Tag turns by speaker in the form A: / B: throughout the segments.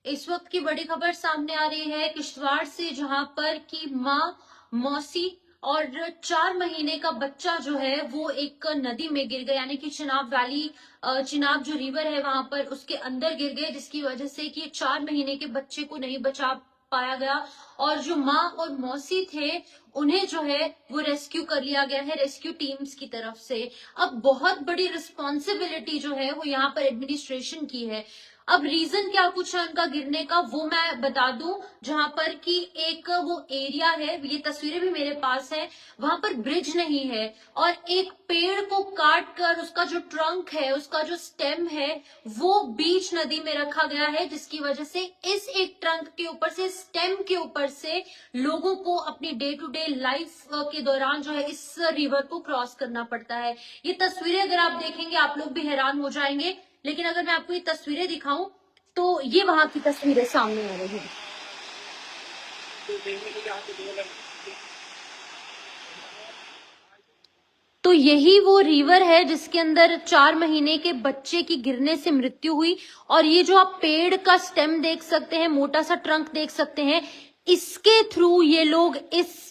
A: इस वक्त की बड़ी खबर सामने आ रही है किश्तवाड़ से, जहां पर की माँ, मौसी और 4 महीने का बच्चा जो है वो एक नदी में गिर गया, यानी कि चिनाब वैली, चिनाब जो रिवर है वहां पर उसके अंदर गिर गए, जिसकी वजह से कि 4 महीने के बच्चे को नहीं बचा पाया गया। और जो माँ और मौसी थे उन्हें जो है वो रेस्क्यू कर लिया गया है रेस्क्यू टीम्स की तरफ से। अब बहुत बड़ी रिस्पॉन्सिबिलिटी जो है वो यहाँ पर एडमिनिस्ट्रेशन की है। अब रीजन क्या कुछ है उनका गिरने का वो मैं बता दूं, जहां पर कि एक वो एरिया है, ये तस्वीरें भी मेरे पास है, वहां पर ब्रिज नहीं है और एक पेड़ को काट कर उसका जो ट्रंक है, उसका जो स्टेम है वो बीच नदी में रखा गया है, जिसकी वजह से इस एक ट्रंक के ऊपर से, स्टेम के ऊपर से लोगों को अपनी डे टू डे लाइफ के दौरान जो है इस रिवर को क्रॉस करना पड़ता है। ये तस्वीरें अगर आप देखेंगे आप लोग भी हैरान हो जाएंगे, लेकिन अगर मैं आपको ये तस्वीरें दिखाऊं तो ये वहां की तस्वीरें सामने आ रही हैं। तो यही वो रिवर है जिसके अंदर 4 महीने के बच्चे की गिरने से मृत्यु हुई। और ये जो आप पेड़ का स्टेम देख सकते हैं, मोटा सा ट्रंक देख सकते हैं, इसके थ्रू ये लोग इस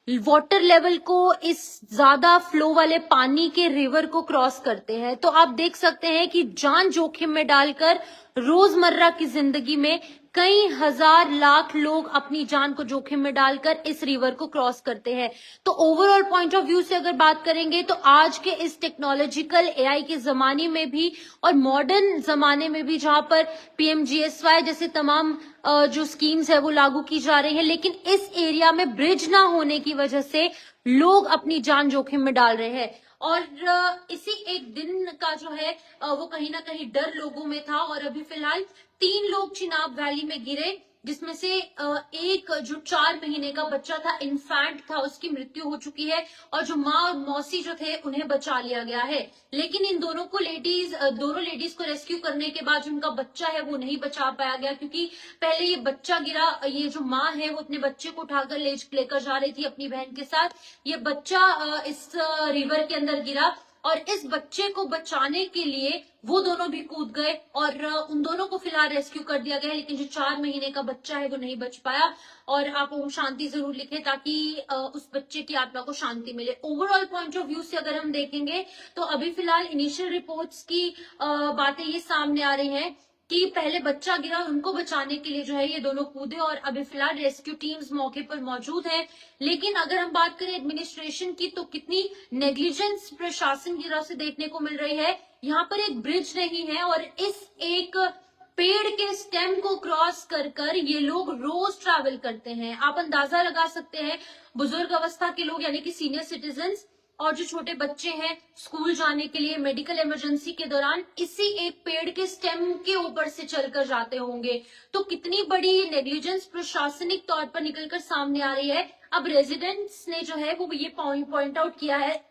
A: वाटर लेवल को, इस ज्यादा फ्लो वाले पानी के रिवर को क्रॉस करते हैं। तो आप देख सकते हैं कि जान जोखिम में डालकर रोजमर्रा की जिंदगी में कई हजार लाख लोग अपनी जान को जोखिम में डालकर इस रिवर को क्रॉस करते हैं। तो ओवरऑल पॉइंट ऑफ व्यू से अगर बात करेंगे तो आज के इस टेक्नोलॉजिकल एआई के जमाने में भी और मॉडर्न जमाने में भी, जहां पर पीएमजीएसवाई जैसे तमाम जो स्कीम्स है वो लागू की जा रही है, लेकिन इस एरिया में ब्रिज ना होने की वजह से लोग अपनी जान जोखिम में डाल रहे हैं। और इसी एक दिन का जो है वो कहीं ना कहीं डर लोगों में था। और अभी फिलहाल 3 लोग चिनाब वैली में गिरे, जिसमें से एक जो 4 महीने का बच्चा था, इन्फैंट था, उसकी मृत्यु हो चुकी है। और जो माँ और मौसी जो थे उन्हें बचा लिया गया है। लेकिन इन दोनों लेडीज को रेस्क्यू करने के बाद जो उनका बच्चा है वो नहीं बचा पाया गया, क्योंकि पहले ये बच्चा गिरा। ये जो माँ है वो अपने बच्चे को उठाकर लेकर जा रही थी अपनी बहन के साथ। ये बच्चा इस रिवर के अंदर गिरा और इस बच्चे को बचाने के लिए वो दोनों भी कूद गए और उन दोनों को फिलहाल रेस्क्यू कर दिया गया है। लेकिन जो 4 महीने का बच्चा है वो नहीं बच पाया। और आप ओम शांति जरूर लिखें ताकि उस बच्चे की आत्मा को शांति मिले। ओवरऑल पॉइंट ऑफ व्यू से अगर हम देखेंगे तो अभी फिलहाल इनिशियल रिपोर्ट्स की बातें ये सामने आ रही हैं कि पहले बच्चा गिरा, उनको बचाने के लिए जो है ये दोनों कूदे और अभी फिलहाल रेस्क्यू टीम्स मौके पर मौजूद है। लेकिन अगर हम बात करें एडमिनिस्ट्रेशन की तो कितनी नेग्लिजेंस प्रशासन की तरफ से देखने को मिल रही है। यहाँ पर एक ब्रिज नहीं है और इस एक पेड़ के स्टेम को क्रॉस कर ये लोग रोज ट्रैवल करते हैं। आप अंदाजा लगा सकते हैं, बुजुर्ग अवस्था के लोग यानी कि सीनियर सिटीजन्स और जो छोटे बच्चे हैं स्कूल जाने के लिए, मेडिकल इमरजेंसी के दौरान इसी एक पेड़ के स्टेम के ऊपर से चलकर जाते होंगे। तो कितनी बड़ी नेग्लिजेंस प्रशासनिक तौर पर निकलकर सामने आ रही है। अब रेजिडेंट्स ने जो है वो ये पॉइंट आउट किया है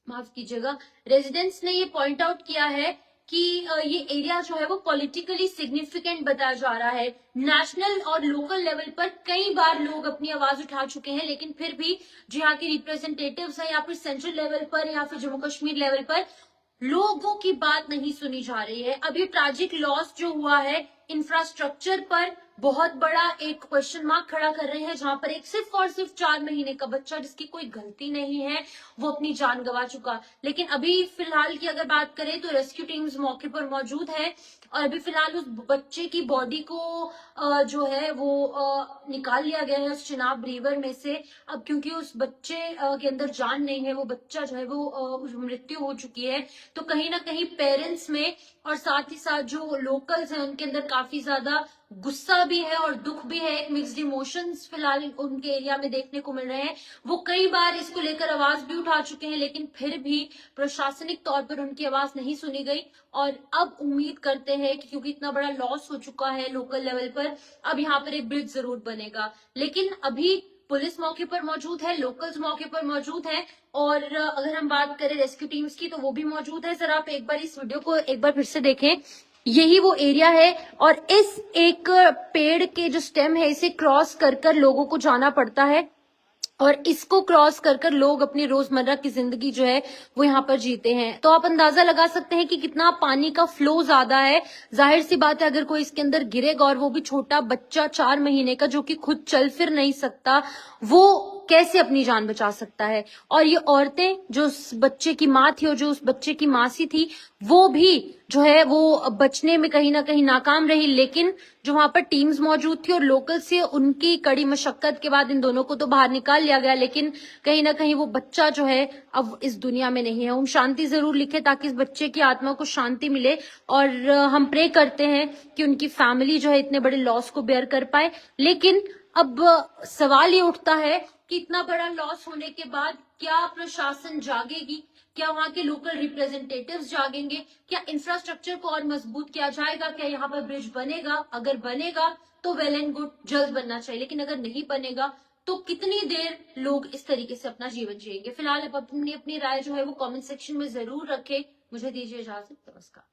A: माफ कीजिएगा, रेजिडेंट्स ने ये पॉइंट आउट किया है कि ये एरिया जो है वो पॉलिटिकली सिग्निफिकेंट बताया जा रहा है। नेशनल और लोकल लेवल पर कई बार लोग अपनी आवाज उठा चुके हैं, लेकिन फिर भी जो यहाँ के रिप्रेजेंटेटिव्स हैं या फिर सेंट्रल लेवल पर या फिर जम्मू कश्मीर लेवल पर लोगों की बात नहीं सुनी जा रही है। अभी ट्रैजिक लॉस जो हुआ है इंफ्रास्ट्रक्चर पर बहुत बड़ा एक क्वेश्चन मार्क खड़ा कर रहे हैं, जहां पर एक सिर्फ और सिर्फ 4 महीने का बच्चा जिसकी कोई गलती नहीं है वो अपनी जान गंवा चुका। लेकिन अभी फिलहाल की अगर बात करें तो रेस्क्यू टीम्स मौके पर मौजूद है और अभी फिलहाल उस बच्चे की बॉडी को जो है वो निकाल लिया गया है उस चिनाब रिवर में से। अब क्योंकि उस बच्चे के अंदर जान नहीं है, वो बच्चा जो है वो मृत्यु हो चुकी है, तो कहीं ना कहीं पेरेंट्स में और साथ ही साथ जो लोकल्स हैं उनके अंदर काफी ज्यादा गुस्सा भी है और दुख भी है। एक मिक्स्ड इमोशंस फिलहाल उनके एरिया में देखने को मिल रहे हैं। वो कई बार इसको लेकर आवाज भी उठा चुके हैं, लेकिन फिर भी प्रशासनिक तौर पर उनकी आवाज नहीं सुनी गई। और अब उम्मीद करते हैं कि क्योंकि इतना बड़ा लॉस हो चुका है लोकल लेवल पर, अब यहाँ पर एक ब्रिज जरूर बनेगा। लेकिन अभी पुलिस मौके पर मौजूद है, लोकल्स मौके पर मौजूद है और अगर हम बात करें रेस्क्यू टीम्स की तो वो भी मौजूद है। जरा आप एक बार इस वीडियो को एक बार फिर से देखें, यही वो एरिया है और इस एक पेड़ के जो स्टेम है इसे क्रॉस कर लोगों को जाना पड़ता है। और इसको क्रॉस कर कर लोग अपनी रोजमर्रा की जिंदगी जो है वो यहाँ पर जीते हैं। तो आप अंदाजा लगा सकते हैं कि कितना पानी का फ्लो ज्यादा है। जाहिर सी बात है, अगर कोई इसके अंदर गिरेगा और वो भी छोटा बच्चा 4 महीने का जो कि खुद चल फिर नहीं सकता, वो कैसे अपनी जान बचा सकता है। और ये औरतें जो उस बच्चे की माँ थी और जो उस बच्चे की मासी थी, वो भी जो है वो बचने में कहीं ना कहीं नाकाम रही। लेकिन जो वहां पर टीम्स मौजूद थी और लोकल से उनकी कड़ी मशक्कत के बाद इन दोनों को तो बाहर निकाल लिया गया, लेकिन कहीं ना कहीं वो बच्चा जो है अब इस दुनिया में नहीं है। हम शांति जरूर लिखे ताकि इस बच्चे की आत्मा को शांति मिले, और हम प्रे करते हैं कि उनकी फैमिली जो है इतने बड़े लॉस को बेयर कर पाए। लेकिन अब सवाल ये उठता है कि इतना बड़ा लॉस होने के बाद क्या प्रशासन जागेगी, क्या वहां के लोकल रिप्रेजेंटेटिव्स जागेंगे, क्या इंफ्रास्ट्रक्चर को और मजबूत किया जाएगा, क्या यहाँ पर ब्रिज बनेगा? अगर बनेगा तो वेल एंड गुड, जल्द बनना चाहिए, लेकिन अगर नहीं बनेगा तो कितनी देर लोग इस तरीके से अपना जीवन जिएंगे? फिलहाल आप अपनी अपनी राय जो है वो कमेंट सेक्शन में जरूर रखें। मुझे दीजिए इजाजत, नमस्कार।